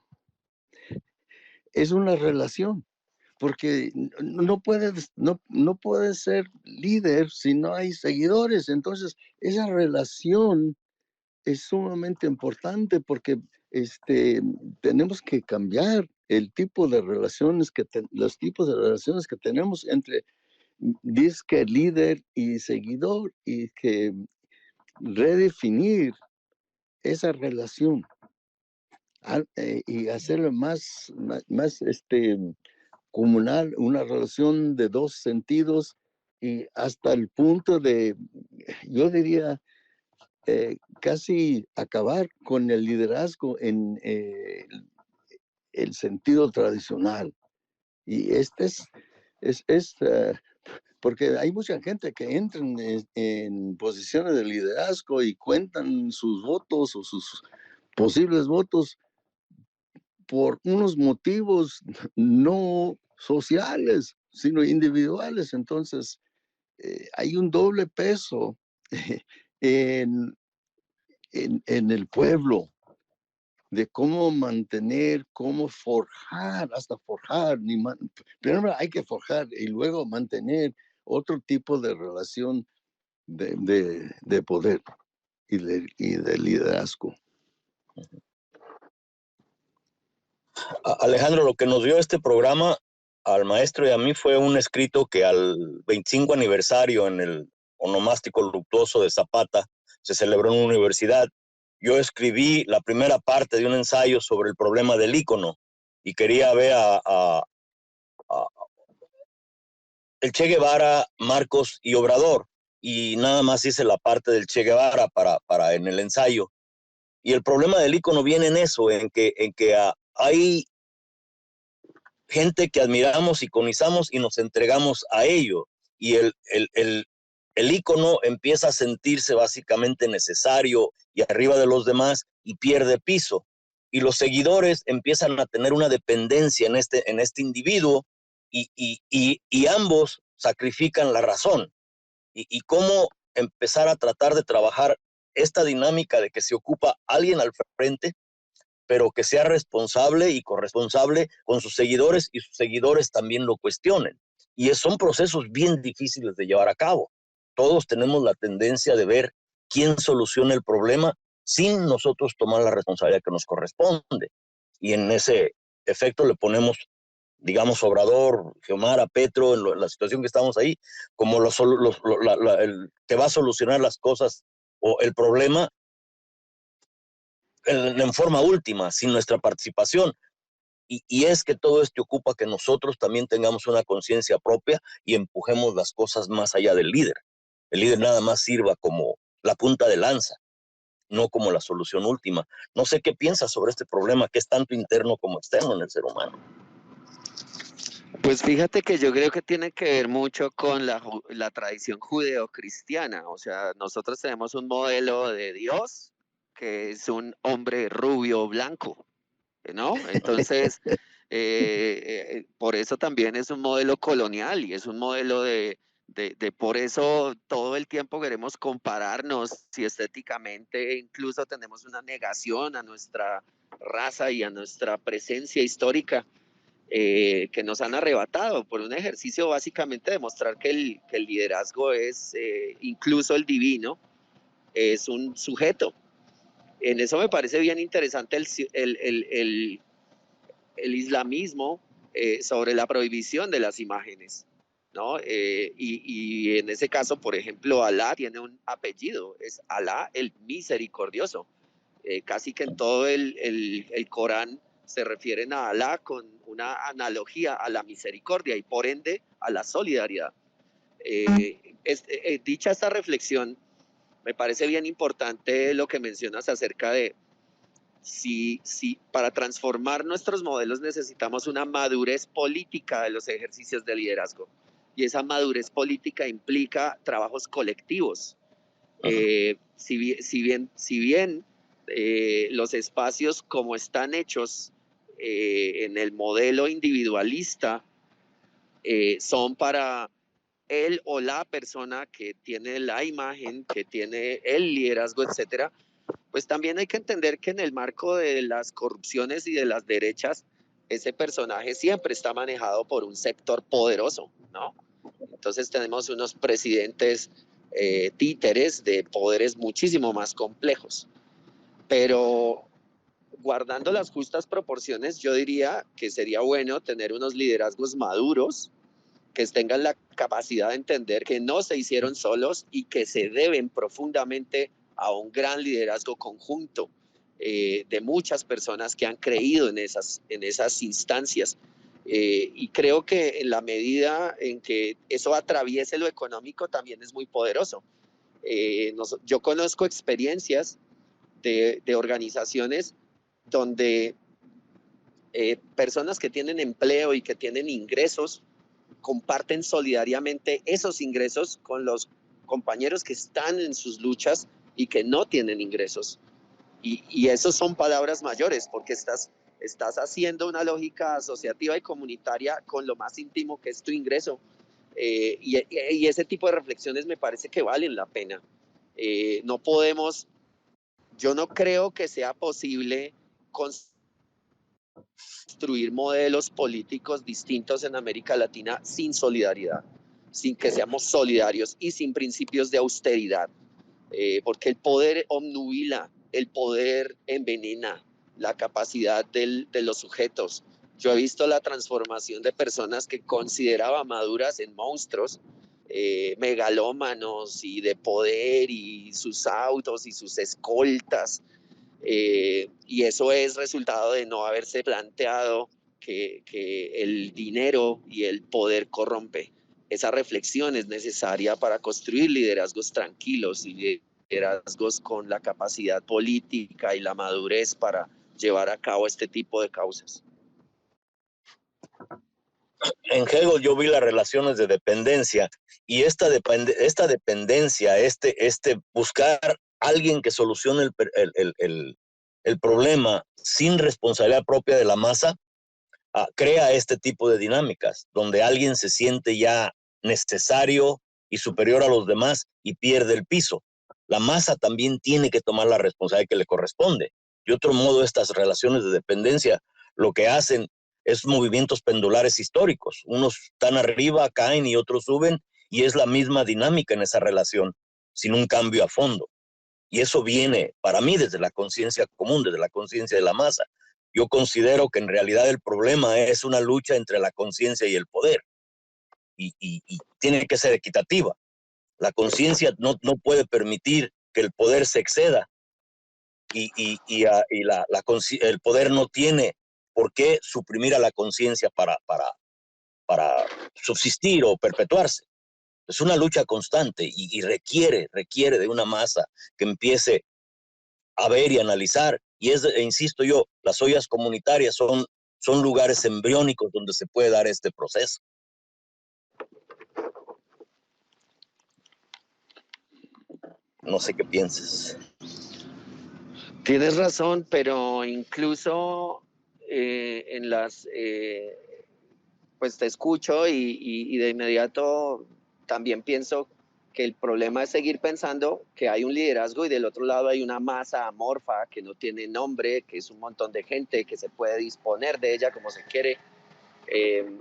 Speaker 3: es una relación, porque no puedes ser líder si no hay seguidores. Entonces, esa relación es sumamente importante porque tenemos que cambiar el tipo de relaciones los tipos de relaciones que tenemos entre disque líder y seguidor, y que redefinir esa relación y hacerlo más comunal, una relación de dos sentidos, y hasta el punto de, yo diría, casi acabar con el liderazgo en el sentido tradicional. Y porque hay mucha gente que entra en posiciones de liderazgo y cuentan sus votos o sus posibles votos por unos motivos no sociales, sino individuales. Entonces, hay un doble peso en, en el pueblo, de cómo mantener, cómo forjar, hasta forjar. Primero hay que forjar y luego mantener otro tipo de relación de poder y de liderazgo.
Speaker 1: Alejandro, lo que nos dio este programa al maestro y a mí fue un escrito que al 25 aniversario en el onomástico luctuoso de Zapata se celebró en una universidad. Yo escribí la primera parte de un ensayo sobre el problema del ícono y quería ver a el Che Guevara, Marcos y Obrador, y nada más hice la parte del Che Guevara para en el ensayo. Y el problema del ícono viene en eso, en que hay gente que admiramos, iconizamos y nos entregamos a ello. Y el ícono empieza a sentirse básicamente necesario y arriba de los demás y pierde piso. Y los seguidores empiezan a tener una dependencia en este individuo y ambos sacrifican la razón. Y cómo empezar a tratar de trabajar esta dinámica de que se ocupa alguien al frente, pero que sea responsable y corresponsable con sus seguidores y sus seguidores también lo cuestionen. Y son procesos bien difíciles de llevar a cabo. Todos tenemos la tendencia de ver quién soluciona el problema sin nosotros tomar la responsabilidad que nos corresponde. Y en ese efecto le ponemos, digamos, Obrador, Xiomara, Petro, en la situación que estamos ahí, como el que va a solucionar las cosas o el problema en forma última, sin nuestra participación. Y es que todo esto ocupa que nosotros también tengamos una conciencia propia y empujemos las cosas más allá del líder. El líder nada más sirva como la punta de lanza. no como la solución última. No sé qué piensas sobre este problema que es tanto interno como externo en el ser humano.
Speaker 2: Pues fíjate que yo creo que tiene que ver mucho con la tradición judeocristiana. O sea, nosotros tenemos un modelo de Dios que es un hombre rubio blanco, ¿no? Entonces, por eso también es un modelo colonial y es un modelo por eso todo el tiempo queremos compararnos y estéticamente incluso tenemos una negación a nuestra raza y a nuestra presencia histórica, que nos han arrebatado por un ejercicio básicamente de mostrar que el liderazgo es, incluso el divino, es un sujeto. En eso me parece bien interesante el islamismo, sobre la prohibición de las imágenes, ¿no? Y en ese caso, por ejemplo, Alá tiene un apellido, es Alá el misericordioso. Casi que en todo el Corán se refieren a Alá con una analogía a la misericordia y por ende a la solidaridad. Dicha esta reflexión, me parece bien importante lo que mencionas acerca de si para transformar nuestros modelos necesitamos una madurez política de los ejercicios de liderazgo. Y esa madurez política implica trabajos colectivos. Si bien los espacios como están hechos, en el modelo individualista, son para él o la persona que tiene la imagen, que tiene el liderazgo, etcétera, pues también hay que entender que en el marco de las corrupciones y de las derechas, ese personaje siempre está manejado por un sector poderoso, ¿no? Entonces tenemos unos presidentes, títeres de poderes muchísimo más complejos. Pero guardando las justas proporciones, yo diría que sería bueno tener unos liderazgos maduros que tengan la capacidad de entender que no se hicieron solos y que se deben profundamente a un gran liderazgo conjunto, de muchas personas que han creído en esas instancias. Y creo que en la medida en que eso atraviese lo económico también es muy poderoso. Yo conozco experiencias de organizaciones donde, personas que tienen empleo y que tienen ingresos comparten solidariamente esos ingresos con los compañeros que están en sus luchas y que no tienen ingresos. Y eso son palabras mayores, porque estás haciendo una lógica asociativa y comunitaria con lo más íntimo que es tu ingreso. Y ese tipo de reflexiones me parece que valen la pena. No podemos, yo no creo que sea posible construir modelos políticos distintos en América Latina sin solidaridad, sin que seamos solidarios y sin principios de austeridad, porque el poder obnubila, el poder envenena la capacidad de los sujetos. Yo he visto la transformación de personas que consideraba maduras en monstruos, megalómanos y de poder y sus autos y sus escoltas. Y eso es resultado de no haberse planteado que el dinero y el poder corrompe. Esa reflexión es necesaria para construir liderazgos tranquilos y liderazgos con la capacidad política y la madurez para llevar a cabo este tipo de causas.
Speaker 1: En Hegel yo vi las relaciones de dependencia y esta dependencia, buscar alguien que solucione el problema sin responsabilidad propia de la masa, crea este tipo de dinámicas, donde alguien se siente ya necesario y superior a los demás y pierde el piso. La masa también tiene que tomar la responsabilidad que le corresponde. De otro modo, estas relaciones de dependencia lo que hacen es movimientos pendulares históricos. Unos están arriba, caen y otros suben, y es la misma dinámica en esa relación, sin un cambio a fondo. Y eso viene, para mí, desde la conciencia común, desde la conciencia de la masa. Yo considero que en realidad el problema es una lucha entre la conciencia y el poder. Y tiene que ser equitativa. La conciencia no puede permitir que el poder se exceda. El poder no tiene por qué suprimir a la conciencia para subsistir o perpetuarse. Es una lucha constante y requiere de una masa que empiece a ver y analizar. Y insisto yo, las ollas comunitarias son lugares embriónicos donde se puede dar este proceso. No sé qué pienses.
Speaker 2: Tienes razón, pero incluso en las, pues te escucho y de inmediato también pienso que el problema es seguir pensando que hay un liderazgo y del otro lado hay una masa amorfa que no tiene nombre, que es un montón de gente que se puede disponer de ella como se quiere. Eh,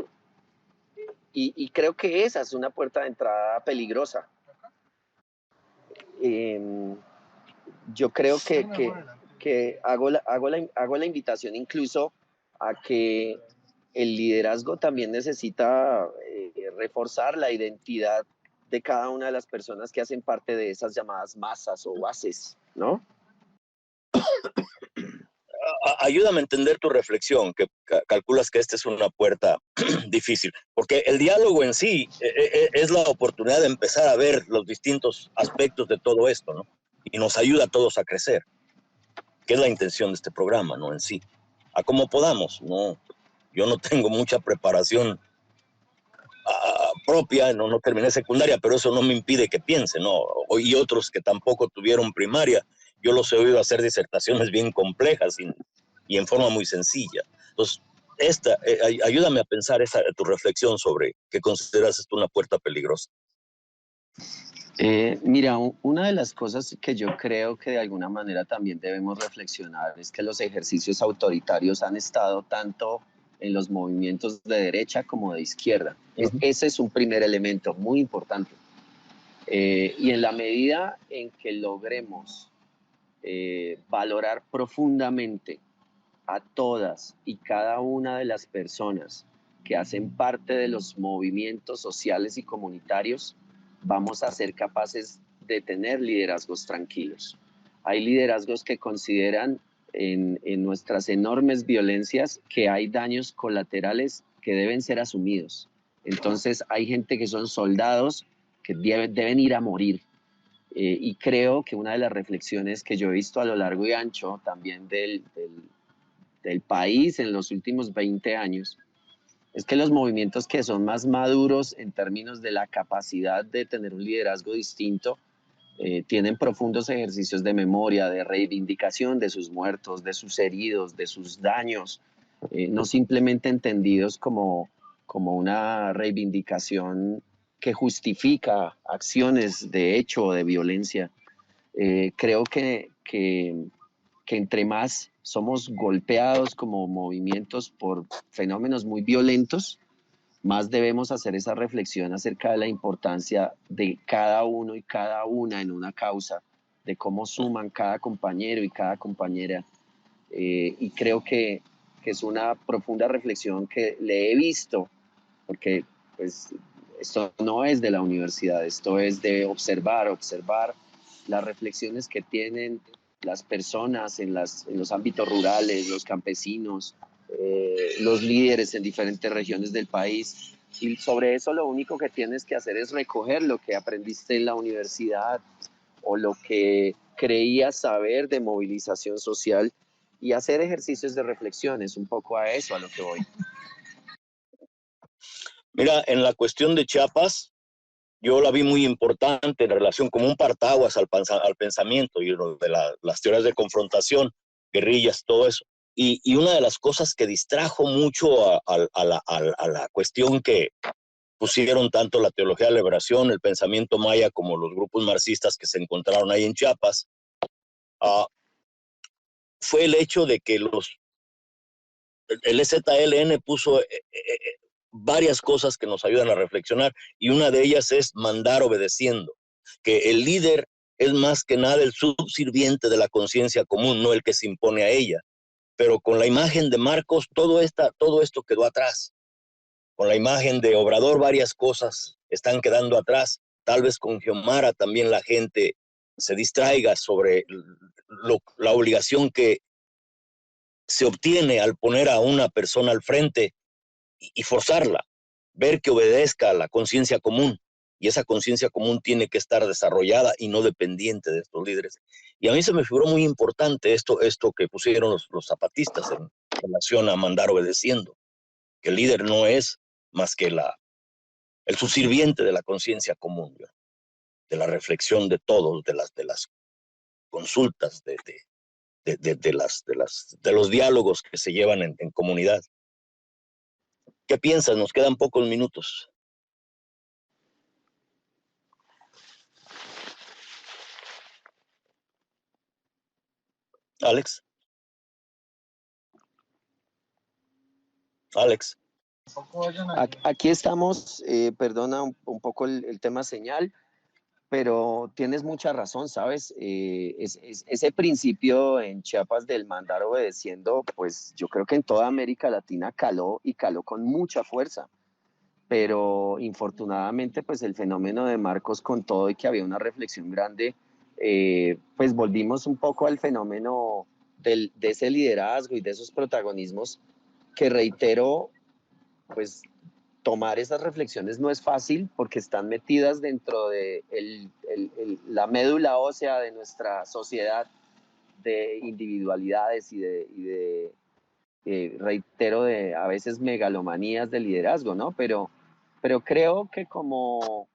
Speaker 2: y creo que esa es una puerta de entrada peligrosa. Yo creo que hago la invitación incluso a que el liderazgo también necesita reforzar la identidad de cada una de las personas que hacen parte de esas llamadas masas o bases, ¿no?
Speaker 1: Ayúdame a entender tu reflexión, que calculas que esta es una puerta difícil, porque el diálogo en sí es la oportunidad de empezar a ver los distintos aspectos de todo esto, ¿no? Y nos ayuda a todos a crecer, que es la intención de este programa, ¿no? En sí, a como podamos, ¿no? Yo no tengo mucha preparación propia, no terminé secundaria, pero eso no me impide que piense, ¿no? Y otros que tampoco tuvieron primaria, yo los he oído hacer disertaciones bien complejas y en forma muy sencilla. Entonces, ayúdame a pensar tu reflexión sobre qué consideras esto una puerta peligrosa.
Speaker 2: Mira, una de las cosas que yo creo que de alguna manera también debemos reflexionar es que los ejercicios autoritarios han estado tanto en los movimientos de derecha como de izquierda. Ese es un primer elemento muy importante. Y en la medida en que logremos valorar profundamente a todas y cada una de las personas que hacen parte de los movimientos sociales y comunitarios, vamos a ser capaces de tener liderazgos tranquilos. Hay liderazgos que consideran en nuestras enormes violencias que hay daños colaterales que deben ser asumidos. Entonces hay gente que son soldados que deben ir a morir. Y creo que una de las reflexiones que yo he visto a lo largo y ancho también del país en los últimos 20 años es que los movimientos que son más maduros en términos de la capacidad de tener un liderazgo distinto tienen profundos ejercicios de memoria, de reivindicación de sus muertos, de sus heridos, de sus daños, no simplemente entendidos como una reivindicación que justifica acciones de hecho o de violencia. Creo que entre más somos golpeados como movimientos por fenómenos muy violentos, más debemos hacer esa reflexión acerca de la importancia de cada uno y cada una en una causa, de cómo suman cada compañero y cada compañera. Y creo que es una profunda reflexión que le he visto, porque pues, esto no es de la universidad, esto es de observar las reflexiones que tienen las personas en los ámbitos rurales, los campesinos, los líderes en diferentes regiones del país. Y sobre eso lo único que tienes que hacer es recoger lo que aprendiste en la universidad o lo que creías saber de movilización social y hacer ejercicios de reflexión. Es un poco a eso a lo que voy.
Speaker 1: Mira, en la cuestión de Chiapas, yo la vi muy importante en relación como un partaguas al pensamiento y de las teorías de confrontación, guerrillas, todo eso. Y una de las cosas que distrajo mucho a la cuestión que pusieron tanto la teología de la liberación, el pensamiento maya, como los grupos marxistas que se encontraron ahí en Chiapas, fue el hecho de que el EZLN puso varias cosas que nos ayudan a reflexionar, y una de ellas es mandar obedeciendo, que el líder es más que nada el subsirviente de la conciencia común, no el que se impone a ella. Pero con la imagen de Marcos, todo esto quedó atrás. Con la imagen de Obrador, varias cosas están quedando atrás. Tal vez con Xiomara también la gente se distraiga sobre la obligación que se obtiene al poner a una persona al frente y forzarla, ver que obedezca a la conciencia común. Y esa conciencia común tiene que estar desarrollada y no dependiente de estos líderes. Y a mí se me figuró muy importante esto que pusieron los zapatistas en relación a mandar obedeciendo, que el líder no es más que el subsirviente de la conciencia común, ¿no? De la reflexión de todos, de las consultas, de los diálogos que se llevan en comunidad. ¿Qué piensas? Nos quedan pocos minutos. Alex. Alex.
Speaker 2: Aquí estamos, perdona un poco el tema señal, pero tienes mucha razón, ¿sabes? Ese principio en Chiapas del mandar obedeciendo, pues yo creo que en toda América Latina caló y caló con mucha fuerza, pero infortunadamente pues el fenómeno de Marcos con todo y que había una reflexión grande, pues volvimos un poco al fenómeno de ese liderazgo y de esos protagonismos que reitero, pues tomar esas reflexiones no es fácil porque están metidas dentro de la médula ósea de nuestra sociedad de individualidades reitero, de a veces megalomanías de liderazgo, ¿no? Pero creo que como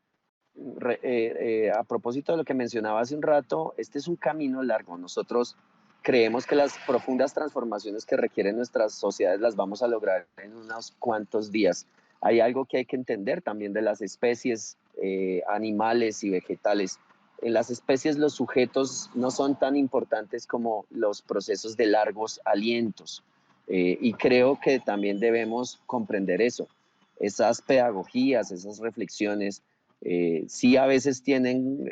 Speaker 2: a propósito de lo que mencionaba hace un rato, este es un camino largo. Nosotros creemos que las profundas transformaciones que requieren nuestras sociedades las vamos a lograr en unos cuantos días. Hay algo que hay que entender también de las especies animales y vegetales. En las especies los sujetos no son tan importantes como los procesos de largos alientos. Y creo que también debemos comprender eso. Esas pedagogías, esas reflexiones, sí a veces tienen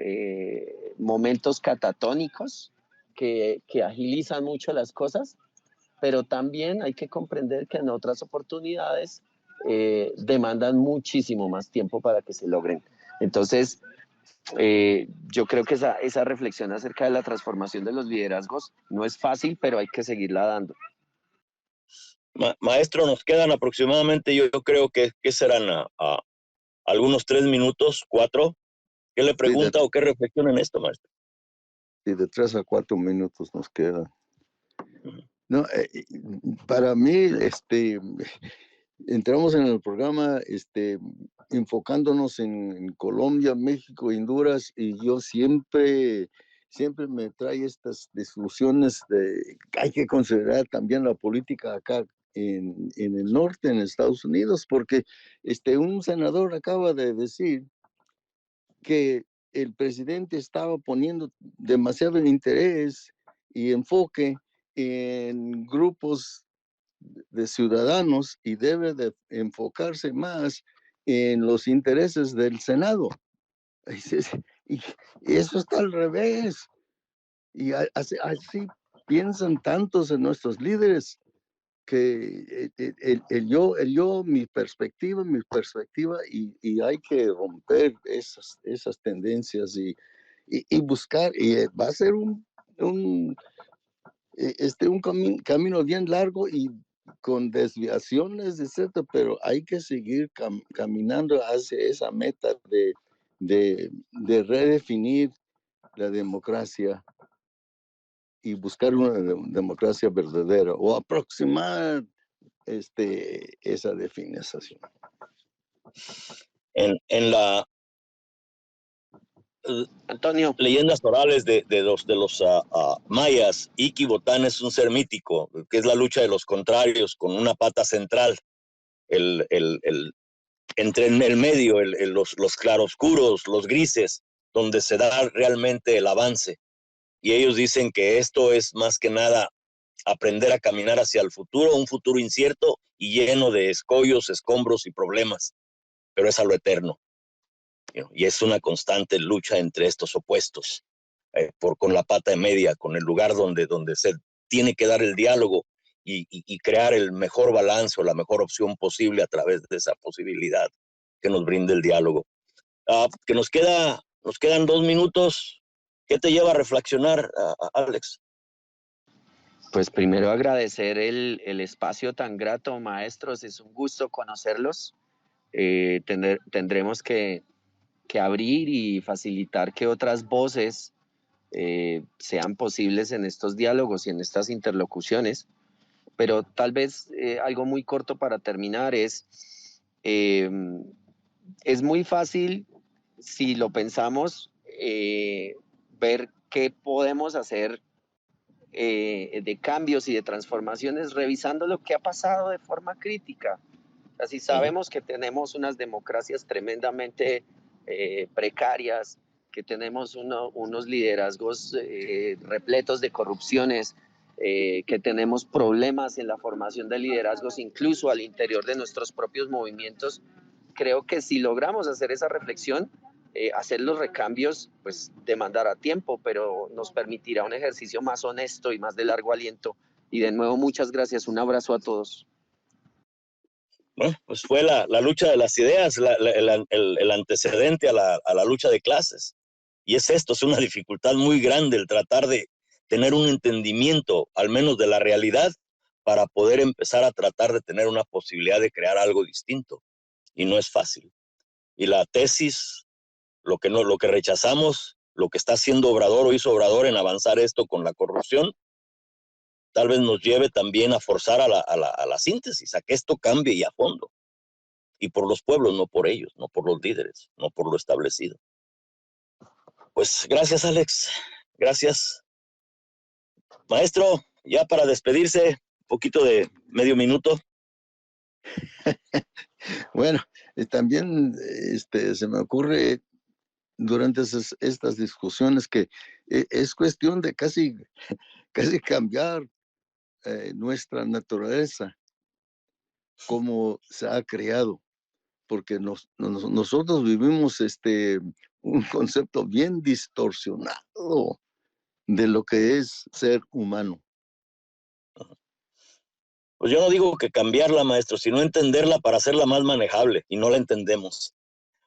Speaker 2: momentos catatónicos que agilizan mucho las cosas, pero también hay que comprender que en otras oportunidades demandan muchísimo más tiempo para que se logren. Entonces, yo creo que esa reflexión acerca de la transformación de los liderazgos no es fácil, pero hay que seguirla dando.
Speaker 1: Maestro, nos quedan aproximadamente, yo creo que serán a algunos 3 minutos, 4. ¿Qué le pregunta o qué reflexiona en esto, maestro?
Speaker 3: Sí, de 3 a 4 minutos nos quedan. No, para mí, entramos en el programa enfocándonos en Colombia, México, Honduras, y yo siempre me trae estas discusiones de que hay que considerar también la política acá en el norte, en Estados Unidos, porque un senador acaba de decir que el presidente estaba poniendo demasiado interés y enfoque en grupos de ciudadanos y debe de enfocarse más en los intereses del Senado. Y eso está al revés. Y así piensan tantos de nuestros líderes que el yo, mi perspectiva, y hay que romper esas tendencias y buscar, y va a ser un camino bien largo y con desviaciones, etcétera, pero hay que seguir caminando hacia esa meta de redefinir la democracia y buscar una democracia verdadera o aproximar esa definición.
Speaker 1: En la
Speaker 2: Antonio,
Speaker 1: leyendas orales de los mayas, Iki Botán es un ser mítico, que es la lucha de los contrarios con una pata central, entre en el medio, los claroscuros, los grises, donde se da realmente el avance. Y ellos dicen que esto es más que nada aprender a caminar hacia el futuro, un futuro incierto y lleno de escollos, escombros y problemas, pero es a lo eterno. Y es una constante lucha entre estos opuestos, con la pata media, con el lugar donde se tiene que dar el diálogo y crear el mejor balance o la mejor opción posible a través de esa posibilidad que nos brinde el diálogo. Que nos quedan 2 minutos. ¿Qué te lleva a reflexionar, Alex?
Speaker 2: pues primero agradecer el espacio tan grato, maestros, es un gusto conocerlos. Tendremos que abrir y facilitar que otras voces sean posibles en estos diálogos y en estas interlocuciones. Pero tal vez algo muy corto para terminar es muy fácil, si lo pensamos, ver qué podemos hacer de cambios y de transformaciones revisando lo que ha pasado de forma crítica. Así sabemos que tenemos unas democracias tremendamente precarias, que tenemos unos liderazgos repletos de corrupciones, que tenemos problemas en la formación de liderazgos incluso al interior de nuestros propios movimientos. Creo que si logramos hacer esa reflexión, hacer los recambios, pues demandará tiempo, pero nos permitirá un ejercicio más honesto y más de largo aliento. Y de nuevo, muchas gracias. Un abrazo a todos.
Speaker 1: Bueno, pues fue la lucha de las ideas, el antecedente a la lucha de clases. Y es una dificultad muy grande el tratar de tener un entendimiento, al menos de la realidad, para poder empezar a tratar de tener una posibilidad de crear algo distinto. Y no es fácil. Y la tesis, lo que rechazamos, lo que está haciendo Obrador o hizo Obrador en avanzar esto con la corrupción, tal vez nos lleve también a forzar a la síntesis, a que esto cambie y a fondo. Y por los pueblos, no por ellos, no por los líderes, no por lo establecido. Pues gracias, Alex. Gracias. Maestro, ya para despedirse, un poquito de medio minuto.
Speaker 3: Bueno, también se me ocurre durante estas discusiones que es cuestión de casi cambiar nuestra naturaleza, como se ha creado, porque nosotros vivimos un concepto bien distorsionado de lo que es ser humano.
Speaker 1: Pues yo no digo que cambiarla, maestro, sino entenderla para hacerla más manejable, y no la entendemos.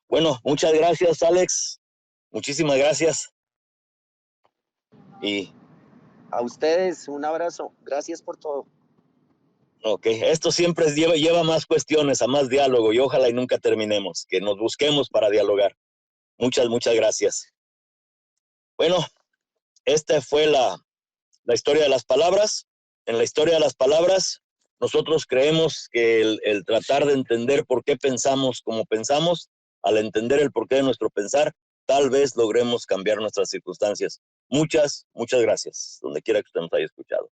Speaker 1: Bueno, muchas gracias, Alex. Muchísimas gracias. Y
Speaker 2: a ustedes un abrazo. Gracias por todo.
Speaker 1: Ok, esto siempre lleva más cuestiones, a más diálogo, y ojalá y nunca terminemos, que nos busquemos para dialogar. Muchas gracias. Bueno, esta fue la historia de las palabras. En la historia de las palabras, nosotros creemos que el tratar de entender por qué pensamos como pensamos, al entender el porqué de nuestro pensar, tal vez logremos cambiar nuestras circunstancias. Muchas gracias, donde quiera que usted nos haya escuchado.